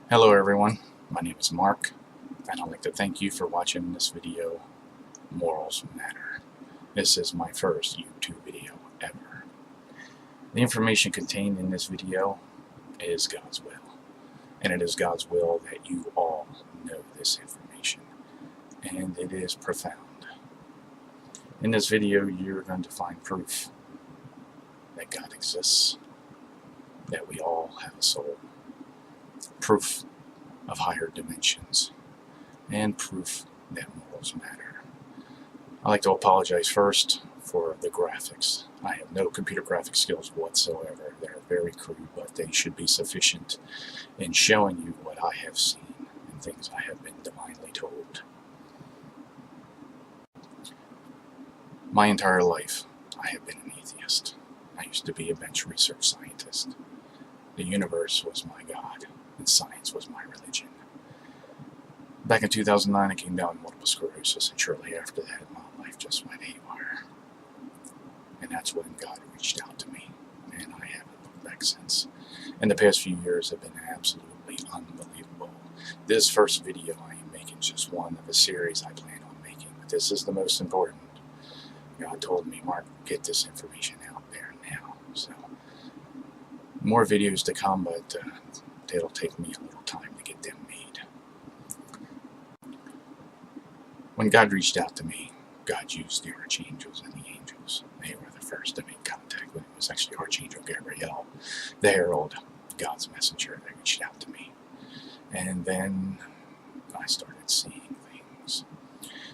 Hello everyone, my name is Mark, and I'd like to thank you for watching this video, Morals Matter. This is my first YouTube video ever. The information contained in this video is God's will, and it is God's will that you all know this information, and it is profound. In this video, you're going to find proof that God exists, that we all have a soul, proof of higher dimensions, and proof that morals matter. I'd like to apologize first for the graphics. I have no computer graphic skills whatsoever. They're very crude, but they should be sufficient in showing you what I have seen and things I have been divinely told. My entire life, I have been an atheist. I used to be a bench research scientist. The universe was my God, and science was my religion. Back in 2009, I came down with multiple sclerosis, and shortly after that, my life just went haywire. And that's when God reached out to me, and I haven't looked back since. And the past few years have been absolutely unbelievable. This first video I am making is just one of a series I plan on making, but this is the most important. God told me, Mark, get this information out there now. So, more videos to come, but it'll take me a little time to get them made. When God reached out to me, God used the archangels and the angels. They were the first to make contact when it was actually Archangel Gabriel, the herald, God's messenger, that reached out to me. And then I started seeing things.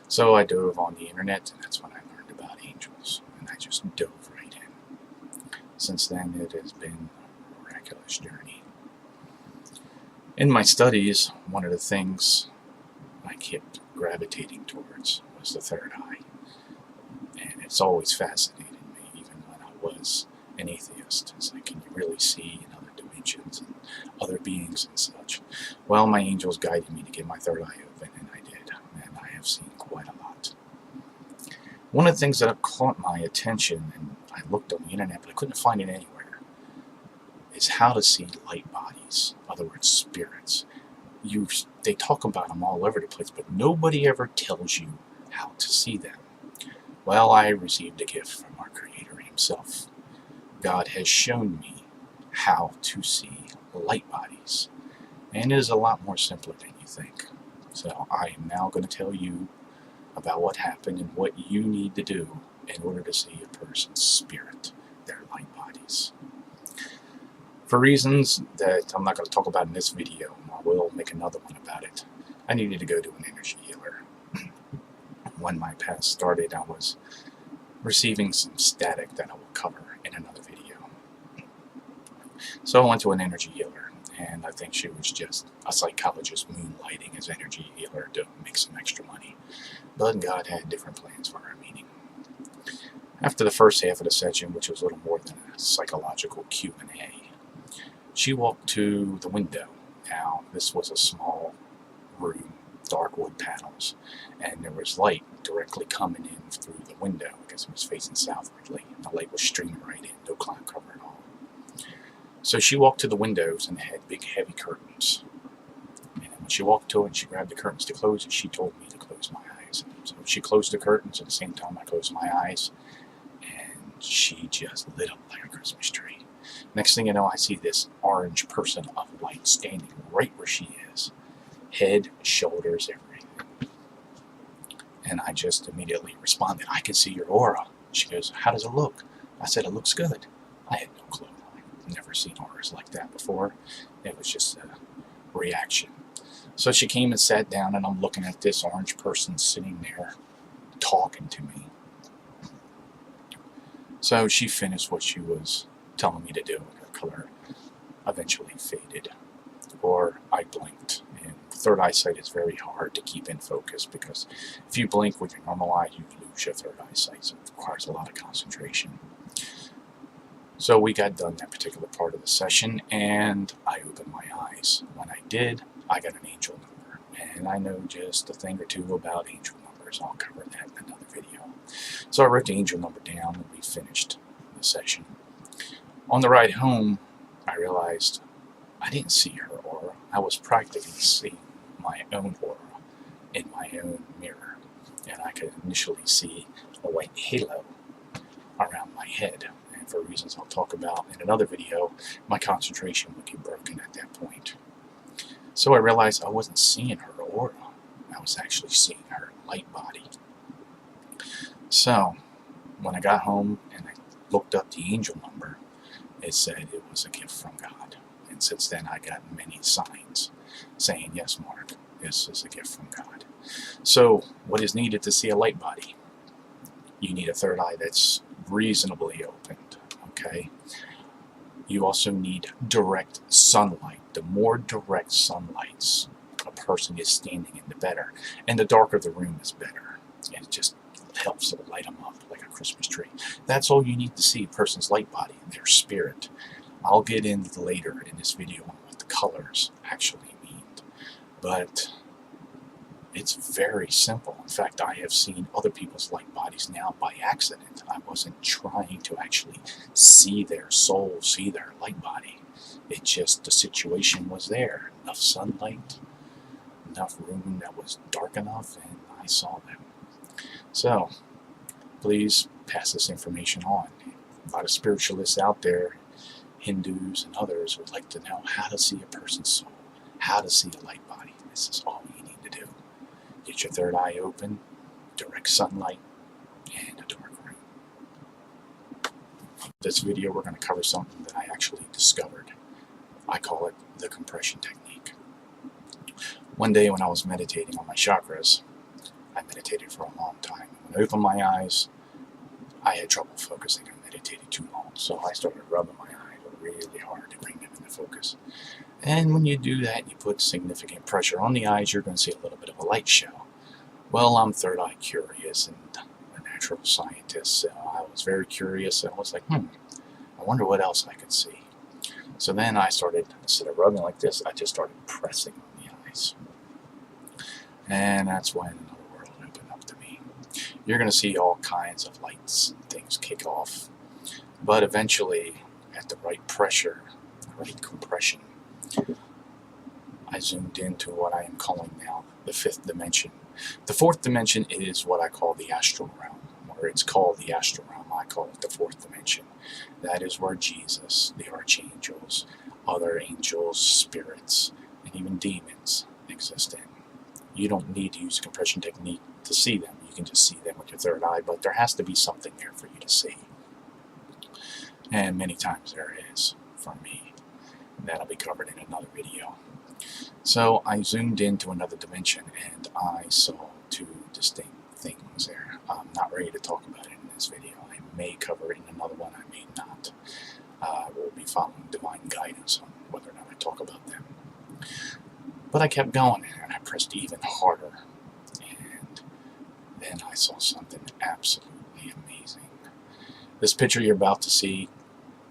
So I dove on the internet, and that's when I learned about angels, and I just dove right in. Since then, it has been a miraculous journey. In my studies, one of the things I kept gravitating towards was the third eye, and it's always fascinated me, even when I was an atheist. It's like, can you really see in other dimensions and other beings and such? Well, my angels guided me to get my third eye open, and I did, and I have seen quite a lot. One of the things that caught my attention, and I looked on the internet, but I couldn't find it anywhere, is how to see light bodies, in other words, spirits. They talk about them all over the place, but nobody ever tells you how to see them. Well, I received a gift from our Creator Himself. God has shown me how to see light bodies, and it is a lot more simpler than you think. So I am now going to tell you about what happened and what you need to do in order to see a person's spirit, their light bodies. For reasons that I'm not going to talk about in this video, I will make another one about it, I needed to go to an energy healer. When my past started, I was receiving some static that I will cover in another video. So I went to an energy healer, and I think she was just a psychologist moonlighting as energy healer to make some extra money. But God had different plans for our meeting. After the first half of the session, which was a little more than a psychological Q&A, she walked to the window. Now, this was a small room, dark wood panels, and there was light directly coming in through the window because it was facing southwardly. The light was streaming right in, no cloud cover at all. So she walked to the windows, and they had big, heavy curtains. And when she walked to it, she grabbed the curtains to close it. She told me to close my eyes. So she closed the curtains at the same time I closed my eyes, and she just lit up like a Christmas tree. Next thing you know, I see this orange person of light standing right where she is. Head, shoulders, everything. And I just immediately responded, I can see your aura. She goes, how does it look? I said, it looks good. I had no clue. I've never seen auras like that before. It was just a reaction. So she came and sat down, and I'm looking at this orange person sitting there talking to me. So she finished what she was telling me to do, and her color eventually faded, or I blinked. And third eyesight is very hard to keep in focus, because if you blink with your normal eye, you lose your third eyesight, so it requires a lot of concentration. So we got done that particular part of the session, and I opened my eyes. When I did, I got an angel number, and I know just a thing or two about angel numbers. I'll cover that in another video. So I wrote the angel number down, and we finished the session. On the ride home, I realized I didn't see her aura. I was practically seeing my own aura in my own mirror, and I could initially see a white halo around my head. And for reasons I'll talk about in another video, my concentration would get broken at that point. So I realized I wasn't seeing her aura, I was actually seeing her light body. So when I got home and I looked up the angel number, it said it was a gift from God. And since then I got many signs saying, yes, Mark, this is a gift from God. So what is needed to see a light body? You need a third eye that's reasonably opened, okay? You also need direct sunlight. The more direct sunlights a person is standing in, the better. And the darker the room is better. And it just helps to light them up like a Christmas tree. That's all you need to see a person's light body, their spirit. I'll get into later in this video on what the colors actually mean. But it's very simple. In fact, I have seen other people's light bodies now by accident. I wasn't trying to actually see their soul, see their light body. It just, the situation was there. Enough sunlight, enough room that was dark enough, and I saw them. So, please pass this information on. A lot of spiritualists out there, Hindus and others, would like to know how to see a person's soul, how to see a light body. This is all you need to do. Get your third eye open, direct sunlight, and a dark room. In this video, we're going to cover something that I actually discovered. I call it the compression technique. One day when I was meditating on my chakras, I meditated for a long time. When I opened my eyes, I had trouble focusing. I meditated too long, so I started rubbing my eyes really hard to bring them into focus. And when you do that, you put significant pressure on the eyes, you're going to see a little bit of a light show. Well, I'm third eye curious and a natural scientist, so I was very curious, and I was like, I wonder what else I could see. So then I started, instead of rubbing like this, I just started pressing on the eyes. And that's when another world opened up to me. You're going to see all kinds of lights and things kick off. But eventually, at the right pressure, the right compression, I zoomed into what I am calling now the fifth dimension. The fourth dimension is what I call the astral realm, or it's called the astral realm. I call it the fourth dimension. That is where Jesus, the archangels, other angels, spirits, and even demons exist in. You don't need to use a compression technique to see them. You can just see them with your third eye, but there has to be something there for you to see. And many times there is for me. That'll be covered in another video. So I zoomed into another dimension and I saw two distinct things there. I'm not ready to talk about it in this video. I may cover it in another one, I may not. We'll be following divine guidance on whether or not I talk about them. But I kept going and I pressed even harder. And then I saw something absolutely amazing. This picture you're about to see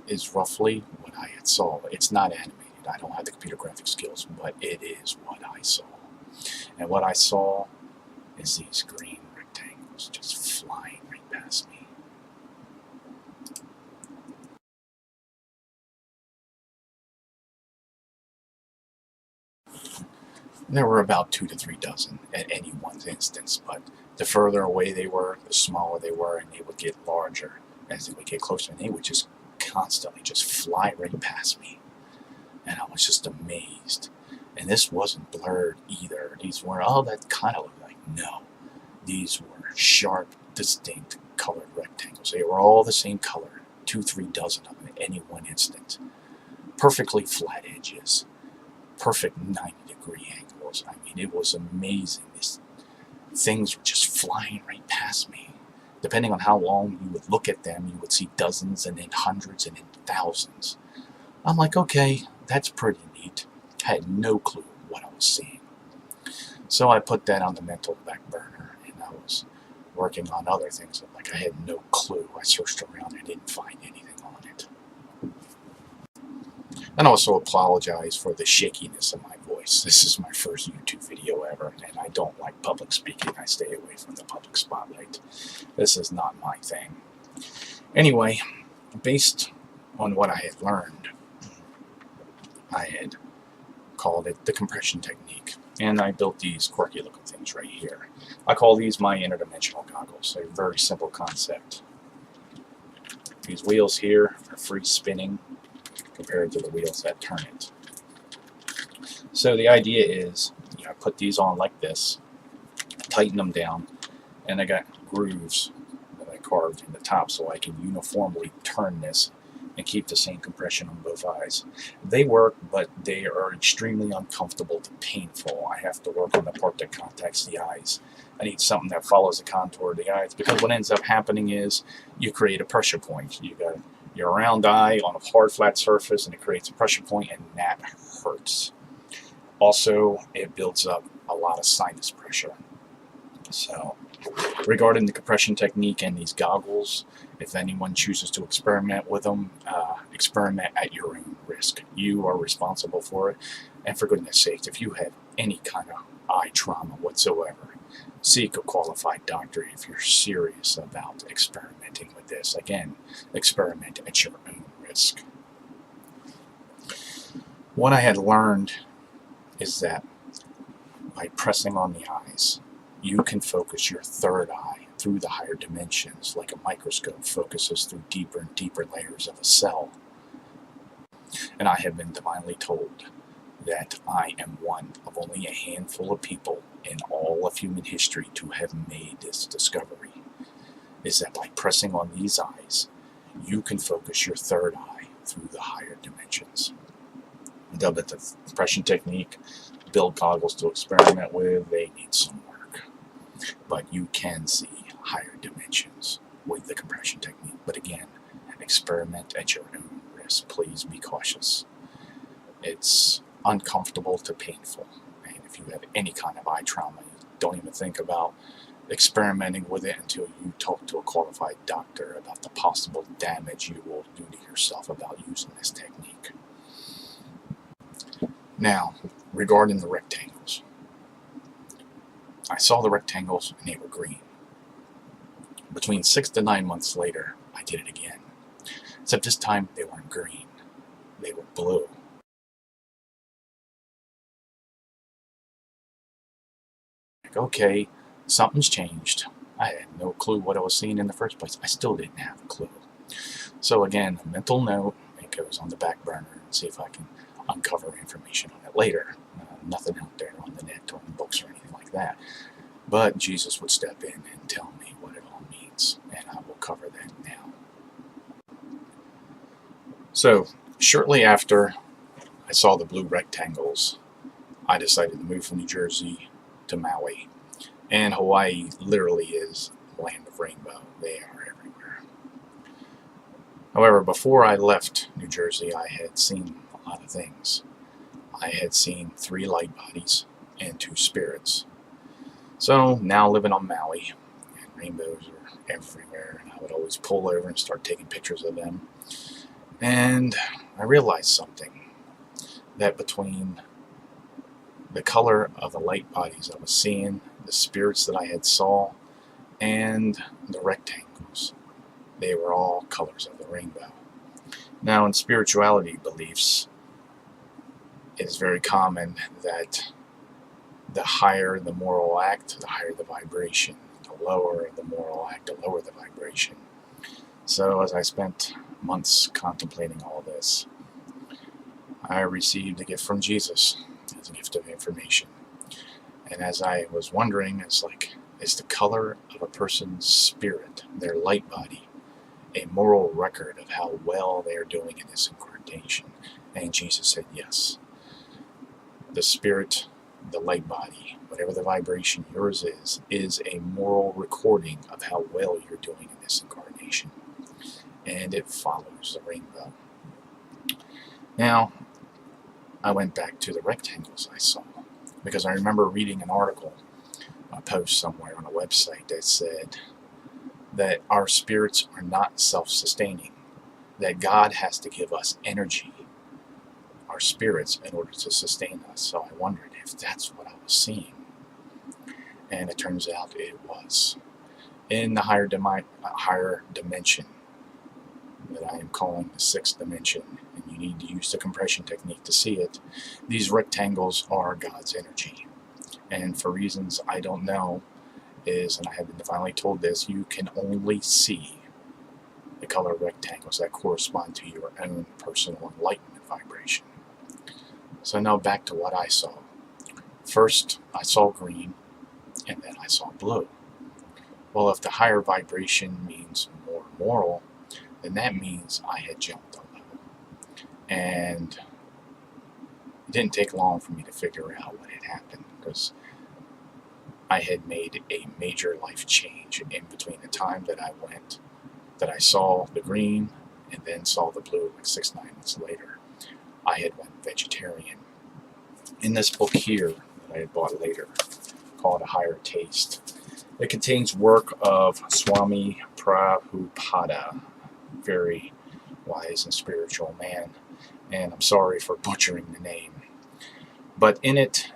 is roughly what I had saw. It's not animated. I don't have the computer graphic skills, but it is what I saw. And what I saw is these green rectangles just flying right past me. There were about 2 to 3 dozen at any one instance, but the further away they were, the smaller they were, and they would get larger as they would get closer, and they would just constantly just fly right past me. And I was just amazed. And this wasn't blurred either. These were, oh, that kind of looked like, no. These were sharp, distinct colored rectangles. They were all the same color, 2, 3 dozen of them at any one instant. Perfectly flat edges, perfect 90-degree angles. I mean, it was amazing. These things were just flying right past me. Depending on how long you would look at them, you would see dozens and then hundreds and then thousands. I'm like, okay, that's pretty neat. I had no clue what I was seeing. So I put that on the mental back burner, and I was working on other things. Like, I had no clue. I searched around and didn't find anything on it. And also apologize for the shakiness of my voice. This is my first YouTube video ever, and I don't like public speaking. I stay away from the public spotlight. This is not my thing. Anyway, based on what I had learned, I had called it the compression technique. And I built these quirky looking things right here. I call these my interdimensional goggles. They're a very simple concept. These wheels here are free spinning compared to the wheels that turn it. So the idea is, I put these on like this, tighten them down, and I got grooves that I carved in the top so I can uniformly turn this and keep the same compression on both eyes. They work, but they are extremely uncomfortable to painful. I have to work on the part that contacts the eyes. I need something that follows the contour of the eyes, because what ends up happening is you create a pressure point. You got your round eye on a hard, flat surface, and it creates a pressure point, and that hurts. Also, it builds up a lot of sinus pressure. So, regarding the compression technique and these goggles, if anyone chooses to experiment with them, experiment at your own risk. You are responsible for it. And for goodness sakes, if you have any kind of eye trauma whatsoever, seek a qualified doctor if you're serious about experimenting with this. Again, experiment at your own risk. What I had learned is that by pressing on the eyes, you can focus your third eye through the higher dimensions like a microscope focuses through deeper and deeper layers of a cell. And I have been divinely told that I am one of only a handful of people in all of human history to have made this discovery, is that by pressing on these eyes, you can focus your third eye through the higher dimensions. I dubbed it the compression technique. Build goggles to experiment with. They need some work. But you can see higher dimensions with the compression technique. But again, experiment at your own risk. Please be cautious. It's uncomfortable to painful. And if you have any kind of eye trauma, don't even think about experimenting with it until you talk to a qualified doctor about the possible damage you will do to yourself about using this technique. Now, regarding the rectangles, I saw the rectangles and they were green. Between 6 to 9 months later, I did it again. Except this time they weren't green, they were blue. Like, okay, something's changed. I had no clue what I was seeing in the first place. I still didn't have a clue. So again, a mental note, it goes on the back burner and see if I can uncover information on it later. Nothing out there on the net or in books or anything like that. But Jesus would step in and tell me what it all means, and I will cover that now. So, shortly after I saw the blue rectangles, I decided to move from New Jersey to Maui. And Hawaii literally is the land of rainbow. They are everywhere. However, before I left New Jersey, I had seen a lot of things. I had seen 3 light bodies and 2 spirits. So now living on Maui, and rainbows are everywhere, and I would always pull over and start taking pictures of them. And I realized something, that between the color of the light bodies I was seeing, the spirits that I had saw, and the rectangles, they were all colors of the rainbow. Now, in spirituality beliefs, it is very common that the higher the moral act, the higher the vibration. The lower the moral act, the lower the vibration. So as I spent months contemplating all this, I received a gift from Jesus as a gift of information. And as I was wondering, it's like, is the color of a person's spirit, their light body, a moral record of how well they are doing in this incarnation? And Jesus said yes. The spirit, the light body, whatever the vibration yours is a moral recording of how well you're doing in this incarnation. And it follows the rainbow. Now, I went back to the rectangles I saw, because I remember reading an article, a post somewhere on a website that said that our spirits are not self-sustaining, that God has to give us energy, our spirits, in order to sustain us. So I wondered if that's what I was seeing. And it turns out it was. In the higher dimension that I am calling the 6th dimension, and you need to use the compression technique to see it. These rectangles are God's energy. And for reasons I don't know, and I have been divinely told this, you can only see the color rectangles that correspond to your own personal enlightenment vibration. So now back to what I saw. First, I saw green, and then I saw blue. Well, if the higher vibration means more moral, then that means I had jumped a level. And it didn't take long for me to figure out what had happened, because I had made a major life change in between the time that I saw the green and then saw the blue like 6-9 months later. I had went vegetarian. In this book here that I had bought later, called A Higher Taste, it contains work of Swami Prabhupada, very wise and spiritual man, and I'm sorry for butchering the name, but in it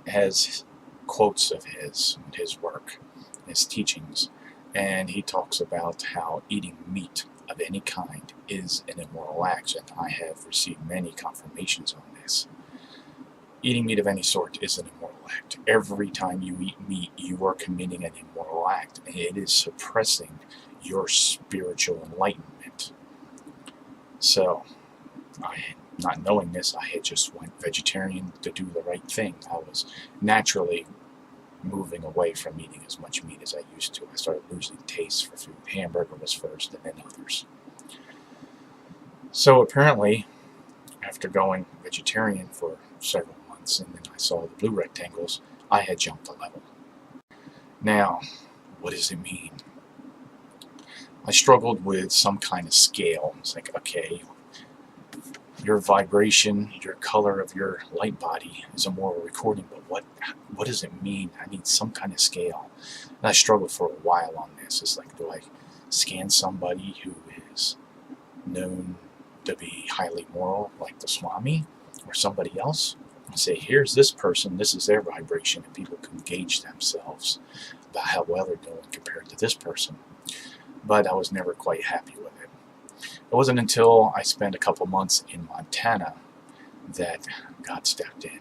has quotes of his work, his teachings, and he talks about how eating meat of any kind is an immoral act, and I have received many confirmations on this. Eating meat of any sort is an immoral act. Every time you eat meat, you are committing an immoral act, and it is suppressing your spiritual enlightenment. So, not knowing this, I had just went vegetarian to do the right thing. I was naturally moving away from eating as much meat as I used to. I started losing taste for food. Hamburger was first, and then others. So apparently, after going vegetarian for several months, and then I saw the blue rectangles, I had jumped a level. Now, what does it mean? I struggled with some kind of scale. It's like, okay, your vibration, your color of your light body is a moral recording, but what does it mean? I need some kind of scale. And I struggled for a while on this. It's like, do I scan somebody who is known to be highly moral, like the Swami, or somebody else, and say, here's this person, this is their vibration, and people can gauge themselves about how well they're doing compared to this person. But I was never quite happy with it. It wasn't until I spent a couple months in Montana that God stepped in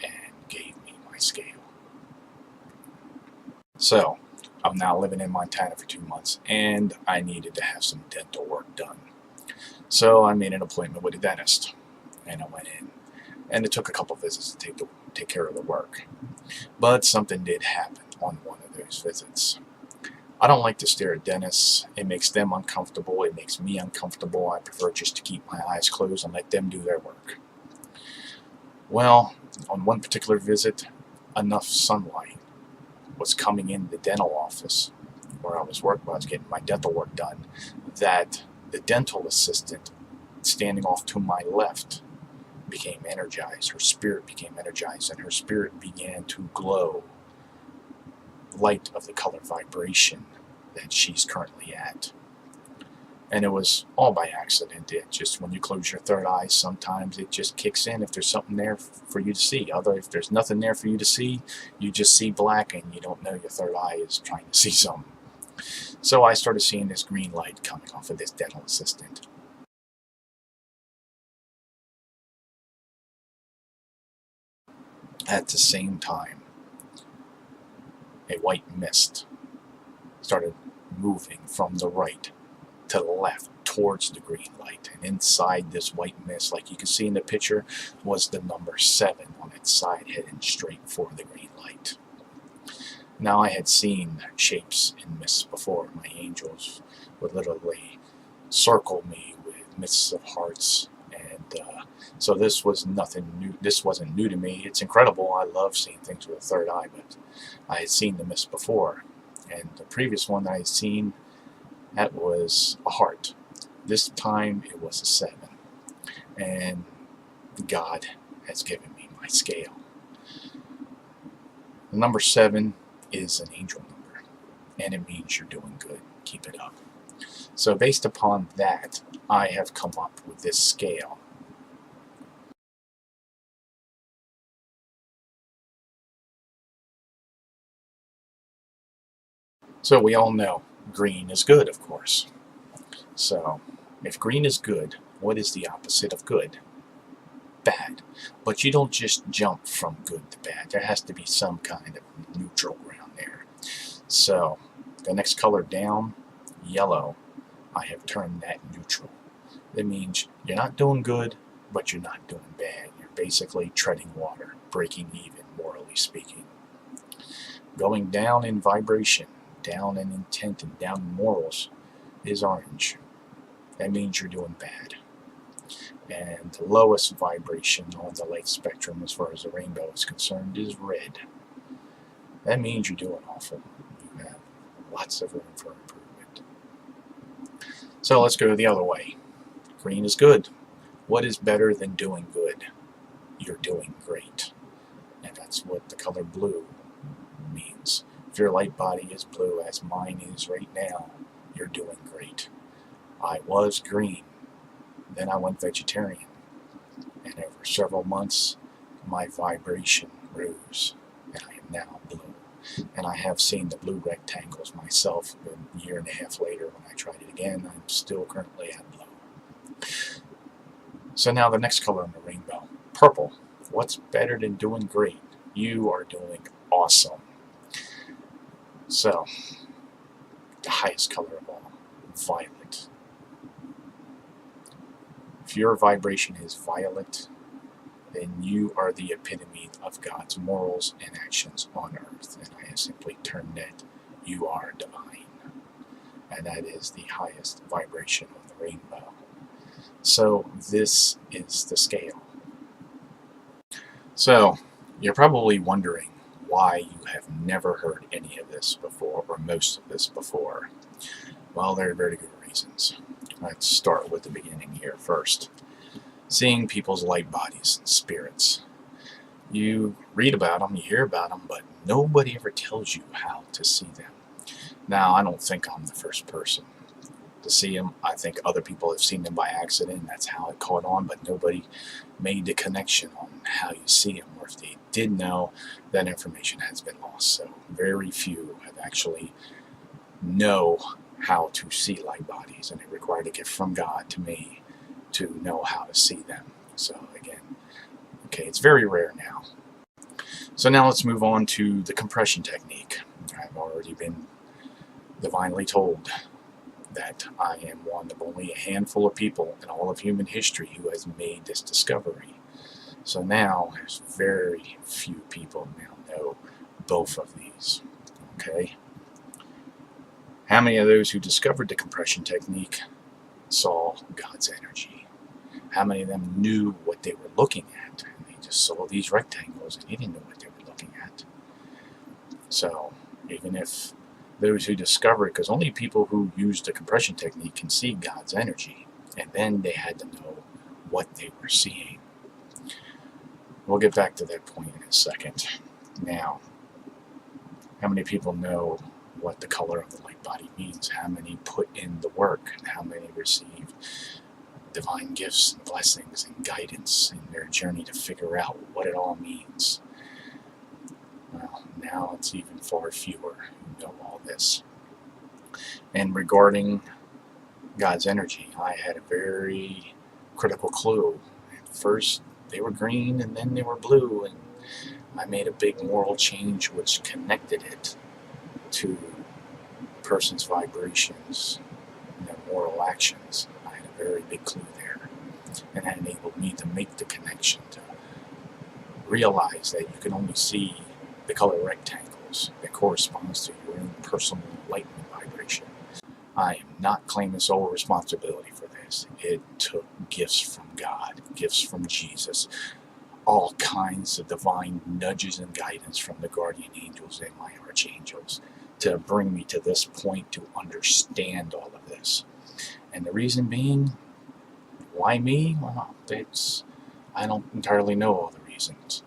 and gave me my scale. So, I'm now living in Montana for 2 months, and I needed to have some dental work done. So I made an appointment with a dentist, and I went in. And it took a couple visits to take care of the work. But something did happen on one of those visits. I don't like to stare at dentists. It makes them uncomfortable. It makes me uncomfortable. I prefer just to keep my eyes closed and let them do their work. Well, on one particular visit, enough sunlight was coming in the dental office where I was getting my dental work done, that the dental assistant standing off to my left became energized. Her spirit became energized, and her spirit began to glow light of the color vibration that she's currently at. And it was all by accident. It just, when you close your third eye, sometimes it just kicks in if there's something there for you to see. If there's nothing there for you to see, you just see black and you don't know your third eye is trying to see something. So I started seeing this green light coming off of this dental assistant. At the same time, a white mist started moving from the right to the left towards the green light. And inside this white mist, like you can see in the picture, was the number 7 on its side heading straight for the green light. Now I had seen shapes in mists before. My angels would literally circle me with mists of hearts, and so this was nothing new. This wasn't new to me. It's incredible. I love seeing things with a third eye, but I had seen the mist before, and the previous one that I had seen, that was a heart. This time it was a 7, and God has given me my scale. The number 7 is an angel number, and it means you're doing good. Keep it up. So based upon that, I have come up with this scale. So we all know green is good, of course. So if green is good, What is the opposite of good? Bad. But you don't just jump from good to bad. There has to be some kind of neutral ground there. So the next color down, yellow, I have turned that neutral. That means you're not doing good, but you're not doing bad. You're basically treading water, breaking even, morally speaking. Going down in vibration, down in intent, and down in morals is orange. That means you're doing bad. And the lowest vibration on the light spectrum as far as the rainbow is concerned is red. That means you're doing awful. You have lots of room for improvement. So let's go the other way. Green is good. What is better than doing good? You're doing great. And that's what the color blue means. If your light body is blue, as mine is right now, you're doing great. I was green. Then I went vegetarian. And over several months, my vibration rose. And I am now blue. And I have seen the blue rectangles myself a year and a half later when I tried it again. I'm still currently at blue. So now the next color in the rainbow, purple. What's better than doing great? You are doing awesome. So, the highest color of all, violet. If your vibration is violet, then you are the epitome of God's morals and actions on earth. And I have simply termed that you are divine. And that is the highest vibration of the rainbow. So this is the scale. So you're probably wondering why you have never heard any of this before, or most of this before. Well, there are very good reasons. Let's start with the beginning here first. Seeing people's light bodies and spirits. You read about them, you hear about them, but nobody ever tells you how to see them. Now, I don't think I'm the first person to see them. I think other people have seen them by accident. That's how it caught on, but nobody made the connection on how you see them, or if they did know, that information has been lost. So very few have actually know how to see light bodies, and it required a gift from God to me to know how to see them. So again, okay, it's very rare now. So now let's move on to the compression technique. I've already been divinely told that I am one of only a handful of people in all of human history who has made this discovery. So now there's very few people now know both of these. Okay? How many of those who discovered the compression technique saw God's energy? How many of them knew what they were looking at? And they just saw these rectangles and they didn't know what they were looking at. So even if those who discover it, because only people who use the compression technique can see God's energy, and then they had to know what they were seeing. We'll get back to that point in a second. Now, how many people know what the color of the light body means? How many put in the work? And how many receive divine gifts and blessings and guidance in their journey to figure out what it all means? Well, now it's even far fewer who know all this. And regarding God's energy, I had a very critical clue. At first, they were green, and then they were blue, and I made a big moral change which connected it to a person's vibrations and their moral actions. I had a very big clue there, and that enabled me to make the connection, to realize that you can only see the color rectangles that corresponds to your own personal enlightenment vibration. I am not claiming sole responsibility for this. It took gifts from God, gifts from Jesus, all kinds of divine nudges and guidance from the guardian angels and my archangels to bring me to this point to understand all of this. And the reason being, why me? Well, I don't entirely know all the reasons,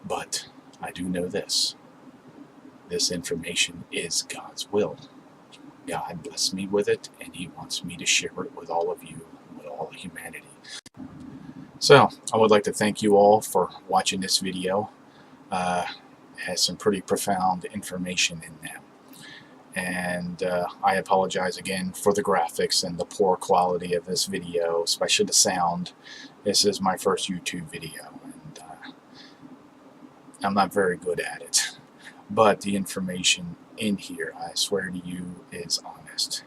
but I do know this. This information is God's will. God blessed me with it, and He wants me to share it with all of you, with all humanity. So, I would like to thank you all for watching this video. It has some pretty profound information in them. And I apologize again for the graphics and the poor quality of this video, especially the sound. This is my first YouTube video, and I'm not very good at it. But the information in here, I swear to you, is honest.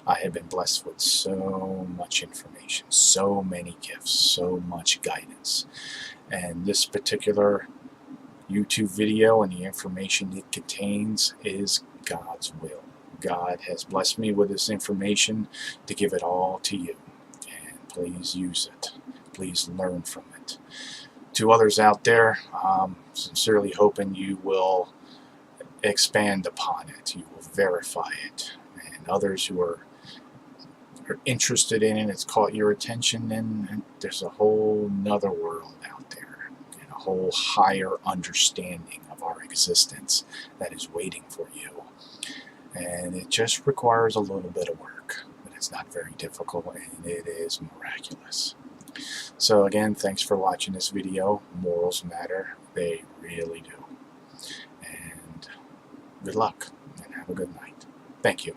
I have been blessed with so much information, so many gifts, so much guidance. And this particular YouTube video and the information it contains is God's will. God has blessed me with this information to give it all to you. And please use it. Please learn from it. To others out there, I'm sincerely hoping you will expand upon it. You will verify it. And others who are interested in it, it's caught your attention, and there's a whole nother world out there, and a whole higher understanding of our existence that is waiting for you. And it just requires a little bit of work, but it's not very difficult, and it is miraculous. So again, thanks for watching this video. Morals matter. They really do. And good luck, and have a good night. Thank you.